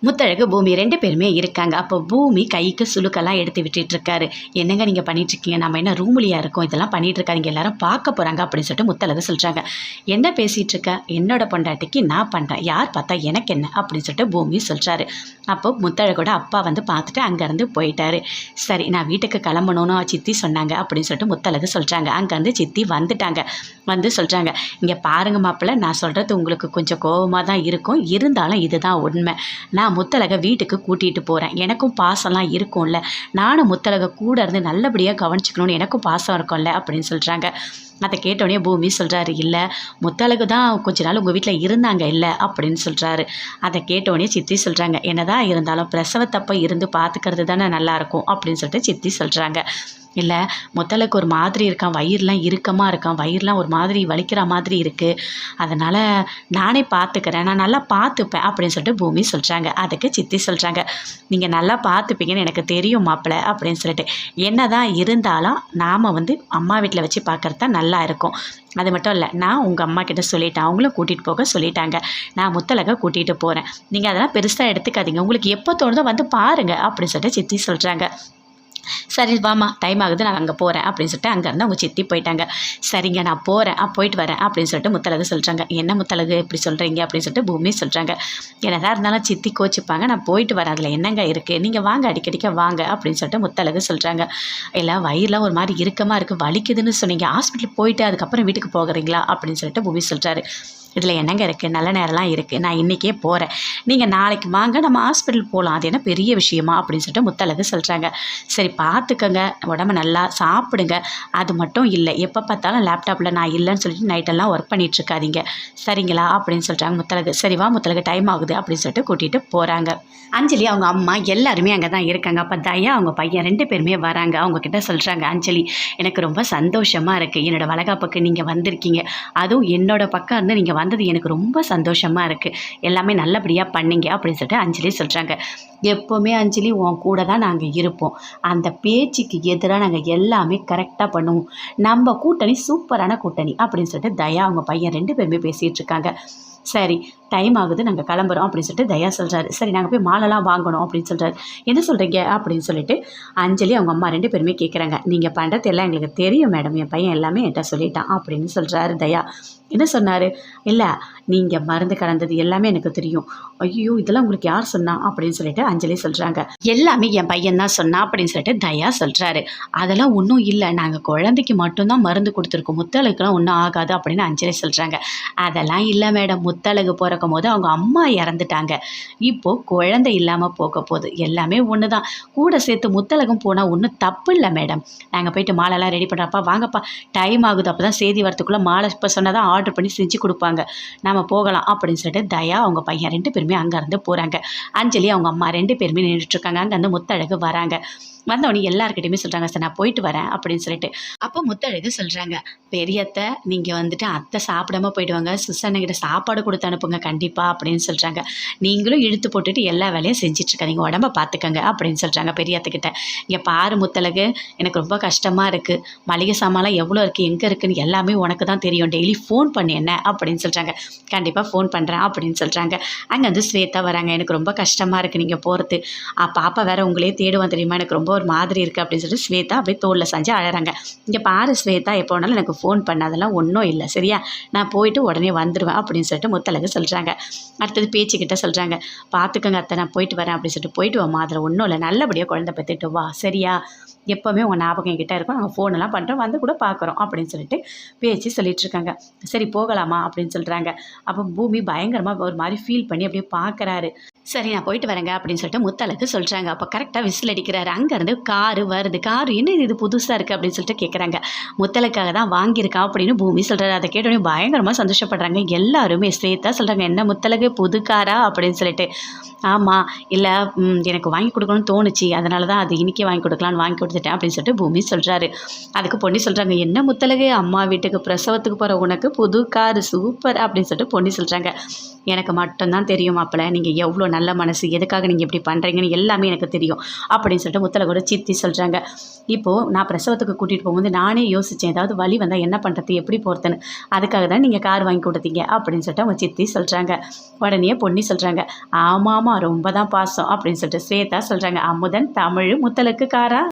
முத்தழகு பூமி 2 பேருமே இருக்காங்க. அப்போ பூமி கைக்கு சுளுக்கெல்லாம் எடுத்து விட்டுட்டு இருக்காரு. என்னங்க நீங்கள் பண்ணிட்டுருக்கீங்க, நம்ம என்ன ரூம்லியாக இருக்கோம், இதெல்லாம் பண்ணிட்டு இருக்காதீங்க, எல்லாரும் பார்க்க போகிறாங்க அப்படின்னு சொல்லிட்டு முத்தழகு சொல்கிறாங்க. என்ன பேசிகிட்டு இருக்க, என்னோட பொண்டாட்டிக்கு நான் பண்ணுறேன், யார் பார்த்தா எனக்கு என்ன அப்படின்னு சொல்லிட்டு பூமி சொல்கிறாரு. அப்போ முத்தழகோட அப்பா வந்து பார்த்துட்டு அங்கேருந்து போயிட்டாரு. சரி நான் வீட்டுக்கு கிளம்பணும்னு சித்தி சொன்னாங்க அப்படின்னு சொல்லிட்டு முத்தழகு சொல்கிறாங்க. அங்கேருந்து சித்தி வந்துட்டாங்க. வந்து சொல்கிறாங்க, இங்கே பாருங்க மாப்பிள்ளை, நான் சொல்கிறது உங்களுக்கு கொஞ்சம் கோபமாக தான் இருக்கும், இருந்தாலும் இதுதான் உண்மை. நான் முத்தழகை வீட்டுக்கு கூட்டிகிட்டு போகிறேன், எனக்கும் பாசம்லாம் இருக்கும்ல, நானும் முத்தழகை கூட இருந்து நல்லபடியாக கவனிச்சிக்கணும்னு எனக்கும் பாசம் இருக்கும்ல அப்படின்னு சொல்கிறாங்க. அதை கேட்டோடனே பூமி சொல்கிறாரு, இல்லை முத்தழகு தான் கொஞ்ச நாள் உங்கள் வீட்டில் இருந்தாங்க இல்லை அப்படின்னு சொல்கிறாரு. அதை கேட்டோடனே சித்தி சொல்கிறாங்க, என்னதான் இருந்தாலும் பிரசவத்தப்போ இருந்து பார்த்துக்கிறது தானே நல்லாயிருக்கும் அப்படின்னு சொல்லிட்டு சித்தி சொல்கிறாங்க. இல்லை முத்தழகு ஒரு மாதிரி இருக்கான், வயிறுலாம் இறுக்கமாக இருக்கான், வயிறுலாம் ஒரு மாதிரி வலிக்கிற மாதிரி இருக்குது, அதனால் நானே பார்த்துக்கிறேன், நான் நல்லா பார்த்துப்பேன் அப்படின்னு சொல்லிட்டு பூமி சொல்கிறாங்க. அதுக்கு சித்தி சொல்கிறாங்க, நீங்கள் நல்லா பார்த்துப்பீங்கன்னு எனக்கு தெரியும் மாப்பிள்ளை அப்படின்னு சொல்லிட்டு, என்ன தான் இருந்தாலும் நாம் வந்து அம்மா வீட்டில் வச்சு பார்க்குறது தான் நல்லா இருக்கும். அது மட்டும் இல்லை, நான் உங்கள் அம்மா கிட்ட சொல்லிட்டேன், அவங்களும் கூட்டிகிட்டு போக சொல்லிட்டாங்க, நான் முத்தழகை கூட்டிகிட்டு போகிறேன், நீங்கள் அதெல்லாம் பெருசாக எடுத்துக்காதீங்க, உங்களுக்கு எப்போ தோணுதோ வந்து பாருங்கள் அப்படின்னு சொல்லிட்டு சித்தி சொல்கிறாங்க. சரி வாமா, டைம் ஆகுது, நான் அங்கே போகிறேன் அப்படின்னு சொல்லிட்டு அங்கேருந்து அவங்க சித்தி போயிட்டாங்க. சரிங்க நான் போகிறேன், போயிட்டு வரேன் அப்படின்னு சொல்லிட்டு முத்தழகு சொல்கிறாங்க. என்ன முத்தழகு இப்படி சொல்கிறீங்க அப்படின்னு சொல்லிட்டு பூமி சொல்கிறாங்க. என்னதான் இருந்தாலும் சித்தி கோச்சிப்பாங்க, நான் போயிட்டு வரேன், அதில் என்னங்க இருக்குது, நீங்கள் வாங்க, அடிக்கடிக்க வாங்க அப்படின்னு சொல்லிட்டு முத்தழகு சொல்கிறாங்க. எல்லாம் வயிறுலாம் ஒரு மாதிரி இறுக்கமாக இருக்குது, வலிக்குதுன்னு சொன்னீங்க, ஹாஸ்பிட்டல் போயிட்டு அதுக்கப்புறம் வீட்டுக்கு போகிறீங்களா அப்படின்னு சொல்லிட்டு பூமி சொல்கிறாரு. இதில் என்னங்க இருக்குது, நல்ல நேரம்லாம் இருக்குது, நான் இன்றைக்கே போகிறேன், நீங்கள் நாளைக்கு வாங்க, நம்ம ஹாஸ்பிட்டல் போகலாம், அது என்ன பெரிய விஷயமா அப்படின்னு சொல்லிட்டு முத்தழகு சொல்கிறாங்க. சரி பார்த்துக்கங்க, உடம்பு நல்லா சாப்பிடுங்க, அது மட்டும் இல்லை எப்போ பார்த்தாலும் லேப்டாப்பில் நான் இல்லைன்னு சொல்லிட்டு நைட்டெல்லாம் ஒர்க் பண்ணிகிட்ருக்காதீங்க சரிங்களா அப்படின்னு சொல்கிறாங்க முத்தழகு. சரி வா முத்தழகு, டைம் ஆகுது அப்படின்னு சொல்லிட்டு கூட்டிகிட்டு போகிறாங்க. அஞ்சலி அவங்க அம்மா எல்லாருமே அங்கே தான் இருக்காங்க. அப்போ தயா அவங்க பையன் 2 பேருமே வராங்க. அவங்கக்கிட்ட சொல்கிறாங்க, அஞ்சலி எனக்கு ரொம்ப சந்தோஷமாக இருக்குது, என்னோடய வளகாப்புக்கு நீங்கள் வந்திருக்கீங்க, அதுவும் என்னோட பக்கம் இருந்து நீங்கள் வந்தது எனக்கு ரொம்ப சந்தோஷமாக இருக்குது, எல்லாமே நல்லபடியாக பண்ணீங்க அப்படின்னு சொல்லிட்டு அஞ்சலி சொல்கிறாங்க. எப்போவுமே அஞ்சலி உன் கூட தான் நாங்கள் இருப்போம், அந்த பேச்சுக்கு எதிராக நாங்கள் எல்லாமே கரெக்டாக பண்ணுவோம், நம்ம கூட்டணி சூப்பரான கூட்டணி அப்படின்னு சொல்லிட்டு தயா அவங்க பையன் 2 பேருமே பேசிகிட்டு இருக்காங்க. சரி டைம் ஆகுது, நாங்கள் கிளம்புறோம் அப்படின்னு சொல்லிட்டு தயா சொல்கிறாரு. சரி நாங்கள் போய் மாலைலாம் வாங்கணும் அப்படின்னு சொல்கிறாரு. என்ன சொல்கிறீங்க அப்படின்னு சொல்லிட்டு அஞ்சலி அவங்க அம்மா 2 பேருமே கேட்குறாங்க. நீங்கள் பண்ணுறது எல்லாம் எங்களுக்கு தெரியும் மேடம், என் பையன் எல்லாமே என்கிட்ட சொல்லிட்டான் அப்படின்னு சொல்கிறாரு தயா. என்ன சொன்னார், இல்லை நீங்கள் மருந்து கலந்தது எல்லாமே எனக்கு தெரியும். ஐயோ இதெல்லாம் உங்களுக்கு யார் சொன்னா அப்படின்னு சொல்லிட்டு அஞ்சலி சொல்கிறாங்க. எல்லாமே என் பையன் தான் சொன்னா அப்படின்னு சொல்லிட்டு தயா சொல்கிறாரு. அதெல்லாம் ஒன்றும் இல்லை, நாங்கள் குழந்தைக்கு மட்டும்தான் மருந்து கொடுத்துருக்கோம், முத்தழகுலாம் ஒன்றும் ஆகாது அப்படின்னு அஞ்சலி சொல்கிறாங்க. அதெல்லாம் இல்லை மேடம், முத்தழகு பிறக்கும் போது அவங்க அம்மா இறந்துட்டாங்க, இப்போது குழந்தை இல்லாமல் போக போகுது, எல்லாமே ஒன்று தான், கூட சேர்த்து முத்தழகும் போனால் ஒன்றும் தப்பு இல்லை மேடம், நாங்கள் போயிட்டு மாலைலாம் ரெடி பண்ணுறப்பா, வாங்கப்பா டைம் ஆகுது, அப்போ தான் செய்தி வரத்துக்குள்ளே மாலை இப்போ சொன்னால் தான் ஆர்டர் பண்ணி செஞ்சு கொடுப்பாங்க, நம்ம போகலாம் அப்படின்னு சொல்லிட்டு தயா அவங்க பையன் 2 பேருமே அங்கேருந்து போகிறாங்க. அஞ்சலி அவங்க அம்மா 2 பேருமே நின்றுட்டுருக்காங்க. அங்கேருந்து முத்தழகு வராங்க. வந்தவொடனே எல்லாருக்கிட்டையுமே சொல்கிறாங்க, சார் நான் போயிட்டு வரேன் அப்படின்னு சொல்லிட்டு. அப்போ முத்தழகு சொல்கிறாங்க, பெரியத்தை நீங்கள் வந்துட்டு அத்தை சாப்பிடாம போயிடுவாங்க, சுசன்கிட்ட சாப்பாடு கொடுத்து அனுப்புங்க கண்டிப்பாக அப்படின்னு சொல்கிறாங்க. நீங்களும் இழுத்து போட்டுட்டு எல்லா வேலையும் செஞ்சிட்ருக்காதீங்க, உடம்ப பார்த்துக்கங்க அப்படின்னு சொல்கிறாங்க பெரியத்துக்கிட்ட. இங்கே பாரு முத்தழகு, எனக்கு ரொம்ப கஷ்டமாக இருக்குது, மளிகை சாமான்லாம் எவ்வளோ இருக்குது, எங்கே இருக்குதுன்னு எல்லாமே உனக்கு தான் தெரியும், டெய்லி ஃபோன் பண்ணி என்ன அப்படின்னு சொல்கிறாங்க. கண்டிப்பாக ஃபோன் பண்ணுறேன் அப்படின்னு சொல்கிறாங்க. அங்கே வந்து ஸ்வேதா வராங்க. எனக்கு ரொம்ப கஷ்டமாக இருக்குது நீங்கள் போகிறது, பாப்பா வேறு உங்களே தேடுவான் தெரியுமா, எனக்கு ரொம்ப ஒரு மாதிரி இருக்குது அப்படின்னு சொல்லிட்டு ஸ்வேதா அப்படியே தோளில் சாஞ்சு அழறாங்க. இங்கே பாரு ஸ்வேதா, எப்போ வேணாலும் எனக்கு ஃபோன் பண்ணாதெல்லாம் ஒன்றும் இல்லை சரியா, நான் போயிட்டு உடனே வந்துடுவேன் அப்படின்னு சொல்லிட்டு முத்தழகு சொல்கிறாங்க. அடுத்தது பேச்சுக்கிட்ட சொல்கிறாங்க, பார்த்துக்கங்க அத்தை, நான் போயிட்டு வரேன் அப்படின்னு சொல்லிட்டு போயிட்டு வாமா, அதில் ஒன்றும் இல்லை, நல்லபடியாக குழந்தை பெற்றுட்டு வா சரியா, எப்போவுமே உங்கள் ஞாபகம் என்கிட்ட இருக்கும், நாங்கள் ஃபோனெல்லாம் பண்ணுறோம், வந்து கூட பார்க்குறோம் அப்படின்னு சொல்லிட்டு பேச்சு சொல்லிட்டு இருக்காங்க. சரி போகலாமா அப்படின்னு சொல்கிறாங்க. அப்போ பூமி பயங்கரமாக ஒரு மாதிரி ஃபீல் பண்ணி அப்படியே பார்க்குறாரு. சரி நான் போயிட்டு வரேங்க அப்படின்னு சொல்லிட்டு முத்தழகு சொல்கிறாங்க. அப்போ கரெக்டாக விசில் அடிக்கிறாரு. அங்கேருந்து காரு வருது. காரு என்ன இது புதுசாக இருக்குது அப்படின்னு சொல்லிட்டு கேட்குறாங்க. முத்தழகுக்காக தான் வாங்கியிருக்கா அப்படின்னு பூமி சொல்கிறாரு. அதை கேட்டோடனே பயங்கரமாக சந்தோஷப்படுறாங்க எல்லாருமே. ஸ்வேதா சொல்கிறாங்க, என்ன முத்தழகு புது காரா அப்படின்னு சொல்லிட்டு. ஆமாம், இல்லை எனக்கு வாங்கி கொடுக்கணும்னு தோணுச்சு, அதனால தான் அது இன்றைக்கே வாங்கி கொடுக்கலான்னு வாங்கி கொடுத்துட்டேன் அப்படின்னு சொல்லிட்டு பூமி சொல்கிறாரு. அதுக்கு பொன்னி சொல்கிறாங்க, என்ன முத்தழகு, அம்மா வீட்டுக்கு பிரசவத்துக்கு போகிற உனக்கு புது காரு சூப்பர் அப்படின்னு சொல்லிட்டு பொன்னி சொல்கிறாங்க. எனக்கு மட்டும்தான் தெரியும் மாப்பிள்ளை, நீங்கள் எவ்வளோ நல்ல மனசு, எதுக்காக நீங்கள் இப்படி பண்ணுறீங்கன்னு எல்லாமே எனக்கு தெரியும் அப்படின்னு சொல்லிட்டு முத்தழகு ஒரு சித்தி சொல்கிறாங்க. இப்போது நான் பிரசவத்துக்கு கூட்டிகிட்டு போகும்போது நானே யோசித்தேன், ஏதாவது வலி வந்தால் என்ன பண்ணுறது, எப்படி போகிறதுன்னு. அதுக்காக தான் நீங்கள் கார் வாங்கி கொடுத்தீங்க அப்படின்னு சொல்லிட்டு அவங்க சித்தி சொல்கிறாங்க. உடனே பொன்னி சொல்கிறாங்க, ஆமாம் ரொம்ப தான் பாசம் அப்படின்னு சொல்லிட்டு ஸ்வேதா சொல்கிறாங்க. அமுதன், தமிழ், முத்தலுக்கு காரா.